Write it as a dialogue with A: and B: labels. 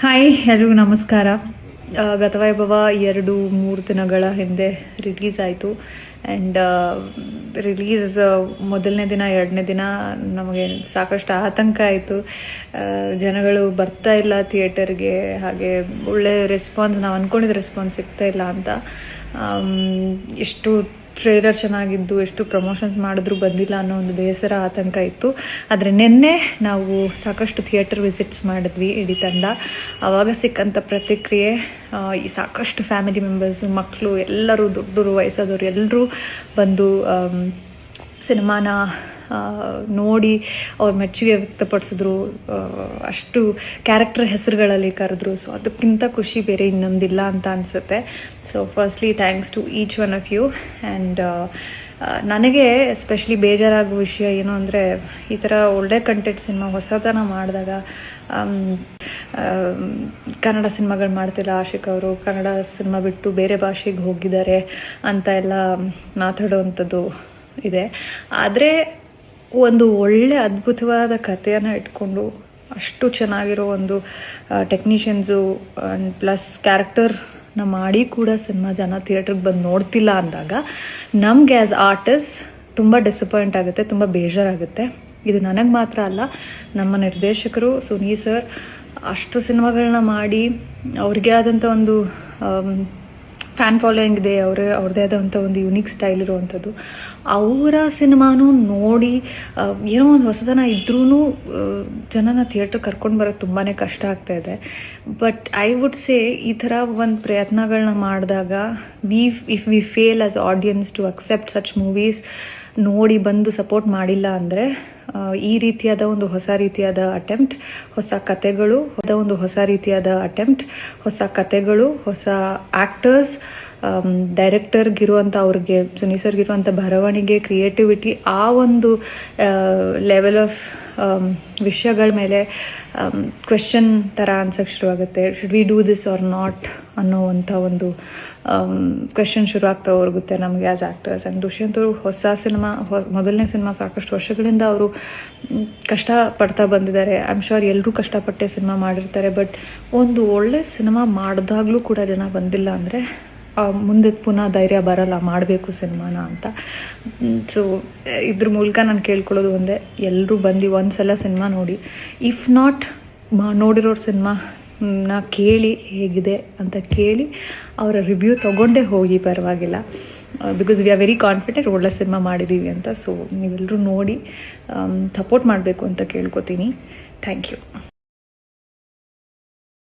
A: Hi, ಎಲ್ರಿಗೂ ನಮಸ್ಕಾರ. ಗತವೈಭವ 2-3 ದಿನಗಳ ಹಿಂದೆ ರಿಲೀಸ್ ಆಯಿತು. ಆ್ಯಂಡ್ ರಿಲೀಸ್ ಮೊದಲನೇ ದಿನ 2ನೇ ದಿನ ನಮಗೆ ಸಾಕಷ್ಟು ಆತಂಕ ಆಯಿತು. ಜನಗಳು ಬರ್ತಾ ಇಲ್ಲ ಥಿಯೇಟರ್ಗೆ, ಹಾಗೆ ಒಳ್ಳೆ ರೆಸ್ಪಾನ್ಸ್, ನಾವು ಅಂದ್ಕೊಂಡಿದ್ದ ರೆಸ್ಪಾನ್ಸ್ ಸಿಗ್ತಾ ಇಲ್ಲ ಅಂತ. ಎಷ್ಟು ಟ್ರೇಲರ್ ಚೆನ್ನಾಗಿದ್ದು, ಎಷ್ಟು ಪ್ರಮೋಷನ್ಸ್ ಮಾಡಿದ್ರು ಬಂದಿಲ್ಲ ಅನ್ನೋ ಒಂದು ಬೇಸರ, ಆತಂಕ ಇತ್ತು. ಆದರೆ ನಿನ್ನೆ ನಾವು ಸಾಕಷ್ಟು ಥಿಯೇಟರ್ ವಿಸಿಟ್ಸ್ ಮಾಡಿದ್ವಿ ಇಡೀ ತಂಡ. ಆವಾಗ ಸಿಕ್ಕಂಥ ಪ್ರತಿಕ್ರಿಯೆ, ಈ ಸಾಕಷ್ಟು ಫ್ಯಾಮಿಲಿ ಮೆಂಬರ್ಸ್, ಮಕ್ಕಳು ಎಲ್ಲರೂ, ದೊಡ್ಡವರು, ವಯಸ್ಸಾದವರು ಎಲ್ಲರೂ ಬಂದು ಸಿನಿಮಾನ ನೋಡಿ ಅವ್ರ ಮೆಚ್ಚುಗೆ ವ್ಯಕ್ತಪಡಿಸಿದ್ರು. ಅಷ್ಟು ಕ್ಯಾರೆಕ್ಟರ್ ಹೆಸರುಗಳಲ್ಲಿ ಕರೆದ್ರು. ಸೊ ಅದಕ್ಕಿಂತ ಖುಷಿ ಬೇರೆ ಇನ್ನೊಂದಿಲ್ಲ ಅಂತ ಅನಿಸುತ್ತೆ. So firstly thanks to each one of you. And ನನಗೆ ಎಸ್ಪೆಷಲಿ ಬೇಜಾರಾಗೋ ವಿಷಯ ಏನು ಅಂದರೆ, ಈ ಥರ ಒಳ್ಳೆ ಕಂಟೆಂಟ್ ಸಿನಿಮಾ ಹೊಸತನ ಮಾಡಿದಾಗ ಕನ್ನಡ ಸಿನಿಮಾಗಳು ಮಾಡ್ತಿಲ್ಲ ಆಶಿಕ್ ಅವರು, ಕನ್ನಡ ಸಿನಿಮಾ ಬಿಟ್ಟು ಬೇರೆ ಭಾಷೆಗೆ ಹೋಗಿದ್ದಾರೆ ಅಂತ ಎಲ್ಲ ಮಾತಾಡೋವಂಥದ್ದು ಇದೆ. ಆದರೆ ಒಂದು ಒಳ್ಳೆ ಅದ್ಭುತವಾದ ಕಥೆಯನ್ನು ಇಟ್ಕೊಂಡು ಅಷ್ಟು ಚೆನ್ನಾಗಿರೋ ಒಂದು ಟೆಕ್ನಿಷಿಯನ್ಸು ಆ್ಯಂಡ್ ಪ್ಲಸ್ ಕ್ಯಾರೆಕ್ಟರ್ನ ಮಾಡಿ ಕೂಡ ಸಿನಿಮಾ ಜನ ಥಿಯೇಟ್ರಿಗೆ ಬಂದು ನೋಡ್ತಿಲ್ಲ ಅಂದಾಗ ನಮಗೆ ಆ್ಯಸ್ ಆರ್ಟಿಸ್ಟ್ ತುಂಬ ಡಿಸಪಾಯಿಂಟ್ ಆಗುತ್ತೆ, ತುಂಬ ಬೇಜಾರಾಗುತ್ತೆ. ಇದು ನನಗೆ ಮಾತ್ರ ಅಲ್ಲ, ನಮ್ಮ ನಿರ್ದೇಶಕರು ಸುನಿ ಸರ್ ಅಷ್ಟು ಸಿನಿಮಾಗಳನ್ನ ಮಾಡಿ ಅವ್ರಿಗೆ ಆದಂಥ ಒಂದು ಫ್ಯಾನ್ ಫಾಲೋಯಿಂಗ್ ಇದೆ, ಅವ್ರದ್ದೇ ಆದಂಥ ಒಂದು ಯುನೀಕ್ ಸ್ಟೈಲ್ ಇರುವಂಥದ್ದು. ಅವರ ಸಿನಿಮಾನು ನೋಡಿ ಏನೋ ಒಂದು ಹೊಸತನ ಇದ್ರೂ ಜನನ ಥಿಯೇಟ್ರ್ ಕರ್ಕೊಂಡು ಬರೋದು ತುಂಬಾ ಕಷ್ಟ ಆಗ್ತಾಯಿದೆ. ಬಟ್ ಐ ವುಡ್ ಸೇ ಈ ಥರ ಒಂದು ಪ್ರಯತ್ನಗಳನ್ನ ಮಾಡಿದಾಗ if we fail as audience to accept such movies, ನೋಡಿ ಬಂದು ಸಪೋರ್ಟ್ ಮಾಡಿಲ್ಲ ಅಂದರೆ ಈ ರೀತಿಯಾದ ಒಂದು ಹೊಸ ರೀತಿಯಾದ ಅಟೆಂಪ್ಟ್, ಹೊಸ ಕತೆಗಳು, ಹೊಸ ಆ್ಯಕ್ಟರ್ಸ್, ಡೈರೆಕ್ಟರ್ಗಿರುವಂಥ ಅವ್ರಿಗೆ ಸುನಿ ಸರ್ಗಿರುವಂಥ ಬರವಣಿಗೆ, ಕ್ರಿಯೇಟಿವಿಟಿ, ಆ ಒಂದು ಲೆವೆಲ್ ಆಫ್ ವಿಷಯಗಳ ಮೇಲೆ ಕ್ವೆಶ್ಚನ್ ಥರ ಅನ್ಸೋಕ್ಕೆ ಶುರುವಾಗುತ್ತೆ. Should we do this or not ಅನ್ನೋವಂಥ ಒಂದು ಕ್ವೆಶ್ಚನ್ ಶುರು ಆಗ್ತಾ ಹೋಗುತ್ತೆ ನಮಗೆ ಆ್ಯಸ್ ಆ್ಯಕ್ಟರ್ಸ್. ಆ್ಯಂಡ್ ದುಷ್ಯಂತ್ ಅವರು ಮೊದಲನೇ ಸಿನಿಮಾ ಸಾಕಷ್ಟು ವರ್ಷಗಳಿಂದ ಅವರು ಕಷ್ಟಪಡ್ತಾ ಬಂದಿದ್ದಾರೆ. ಐ ಆಮ್ ಶ್ಯೂರ್ ಎಲ್ಲರೂ ಕಷ್ಟಪಟ್ಟೆ ಸಿನಿಮಾ ಮಾಡಿರ್ತಾರೆ. ಬಟ್ ಒಂದು ಒಳ್ಳೆ ಸಿನಿಮಾ ಮಾಡಿದಾಗಲೂ ಕೂಡ ಜನ ಬಂದಿಲ್ಲ ಅಂದರೆ ಮುಂದೆ ಪುನಃ ಧೈರ್ಯ ಬರಲ್ಲ ಮಾಡಬೇಕು ಸಿನಿಮಾನ ಅಂತ. ಸೊ ಇದ್ರ ಮೂಲಕ ನಾನು ಕೇಳ್ಕೊಳ್ಳೋದು ಒಂದೇ, ಎಲ್ಲರೂ ಬಂದು ಒಂದು ಸಲ ಸಿನಿಮಾ ನೋಡಿ, ಇಫ್ ನಾಟ್ ನೋಡಿರೋರು ಸಿನಿಮಾನ ಕೇಳಿ, ಹೇಗಿದೆ ಅಂತ ಕೇಳಿ ಅವರ ರಿವ್ಯೂ ತೊಗೊಂಡೇ ಹೋಗಿ, ಪರವಾಗಿಲ್ಲ. Because we are very confident ಒಳ್ಳೆ ಸಿನಿಮಾ ಮಾಡಿದ್ದೀವಿ ಅಂತ. ಸೊ ನೀವೆಲ್ಲರೂ ನೋಡಿ ಸಪೋರ್ಟ್ ಮಾಡಬೇಕು ಅಂತ ಕೇಳ್ಕೊತೀನಿ. Thank you.